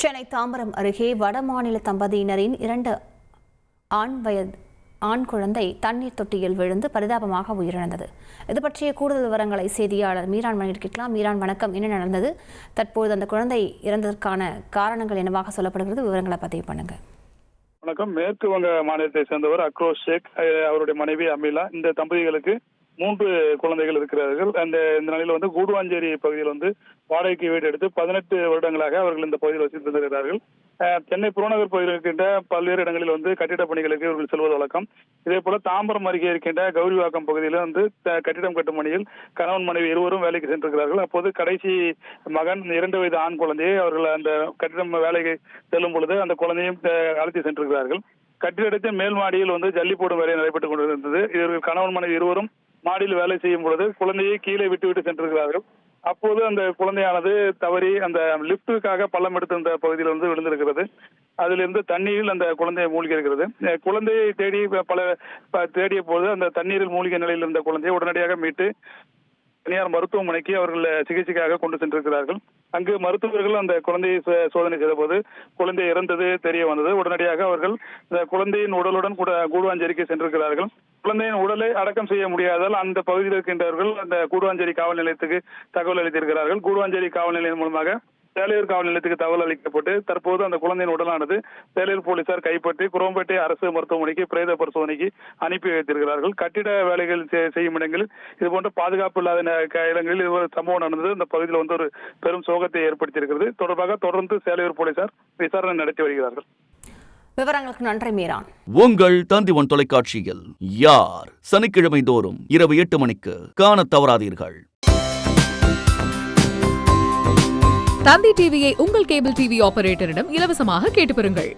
சென்னை தாம்பரம் அருகே வடமாநில தம்பதியினரின் 2 ஆண் குழந்தை தண்ணீர் தொட்டியில் விழுந்து பரிதாபமாக உயிரிழந்தது. இது பற்றிய கூடுதல் விவரங்களை செய்தியாளர் மீரான் வழங்கியிருக்கலாம். மீரான், வணக்கம். என்ன நடந்தது? தற்போது அந்த குழந்தை இறந்ததற்கான காரணங்கள் என்னவாக சொல்லப்படுகிறது? விவரங்களை பதிவு பண்ணுங்க. வணக்கம். மேற்கு வங்க மாநிலத்தை சேர்ந்தவர் அக்ரோஷ் ஷேக், அவருடைய மனைவி அமிலா. இந்த தம்பதிகளுக்கு 3 குழந்தைகள் இருக்கிறார்கள். இந்த நிலையில் கூடுவாஞ்சேரி பகுதியில் வாடகைக்கு வீடு எடுத்து 18 வருடங்களாக அவர்கள் இந்த பகுதியில் வசித்து வருகிறார்கள். சென்னை புறநகர் பகுதியில் இருக்கின்ற பல்வேறு இடங்களில் கட்டிட பணிகளுக்கு இவர்கள் செல்வது வழக்கம். இதே போல தாம்பரம் அருகே இருக்கின்ற கௌரிவாக்கம் பகுதியில் கட்டிடம் கட்டும் பணியில் கணவன் மனைவி இருவரும் வேலைக்கு சென்றிருக்கிறார்கள். அப்போது கடைசி மகன் 2 வயது ஆண் குழந்தையை அவர்கள் அந்த கட்டிடம் வேலைக்கு செல்லும் பொழுது அந்த குழந்தையும் அழைத்து சென்றிருக்கிறார்கள். கட்டிடத்தின் மேல் மாடியில் ஜல்லி போடும் வேலை நடைபெற்றுக் கொண்டிருந்தது. இவர்கள் கணவன் மனைவி இருவரும் மாடியில் வேலை செய்யும் பொழுது குழந்தையை கீழே விட்டுவிட்டு சென்றிருக்கிறார்கள். அப்போது அந்த குழந்தையானது தவறி அந்த லிப்டுக்காக பள்ளம் எடுத்திருந்த பகுதியில் விழுந்திருக்கிறது. அதிலிருந்து தண்ணீரில் அந்த குழந்தையை மூழ்கி இருக்கிறது. குழந்தையை தேடிய போது அந்த தண்ணீரில் மூழ்கிய நிலையில் இருந்த குழந்தையை உடனடியாக மீட்டு தனியார் மருத்துவமனைக்கு அவர்கள் சிகிச்சைக்காக கொண்டு சென்றிருக்கிறார்கள். அங்கு மருத்துவர்கள் அந்த குழந்தையை சோதனை செய்த போது குழந்தை இறந்தது தெரிய வந்தது. உடனடியாக அவர்கள் குழந்தையின் உடலுடன் கூடுவாஞ்சேரிக்கு சென்றிருக்கிறார்கள். குழந்தையின் உடலை அடக்கம் செய்ய முடியாதால் அந்த பகுதியில் இருக்கின்றவர்கள் அந்த கூடுவாஞ்சேரி காவல் நிலையத்துக்கு தகவல் அளித்திருக்கிறார்கள். கூடுவாஞ்சேரி காவல் நிலையம் மூலமாக சேலையூர் காவல் நிலையத்துக்கு தகவல் அளிக்கப்பட்டு தற்போது அந்த குழந்தையின் உடலானது சேலையூர் போலீசார் கைப்பற்றி குரோம்பேட்டை அரசு மருத்துவமனைக்கு பிரேத பரிசோதனைக்கு அனுப்பி வைத்திருக்கிறார்கள். கட்டிட வேலைகள் செய்யும் இடங்களில் இதுபோன்ற பாதுகாப்பு இல்லாத இடங்களில் இது ஒரு சம்பவம் நடந்தது. இந்த பகுதியில் ஒரு பெரும் சோகத்தை ஏற்படுத்தியிருக்கிறது. தொடர்பாக தொடர்ந்து சேலையூர் போலீசார் விசாரணை நடத்தி வருகிறார்கள். விவரங்களுக்கு நன்றி மீரான். உங்கள் தந்திவன் தொலைக்காட்சியில் யார் சனிக்கிழமை தோறும் இரவு 8 மணிக்கு காண தவறாதீர்கள். தந்தி டிவியை உங்கள் கேபிள் டிவி ஆபரேட்டரிடம் இலவசமாக கேட்டு பெறுங்கள்.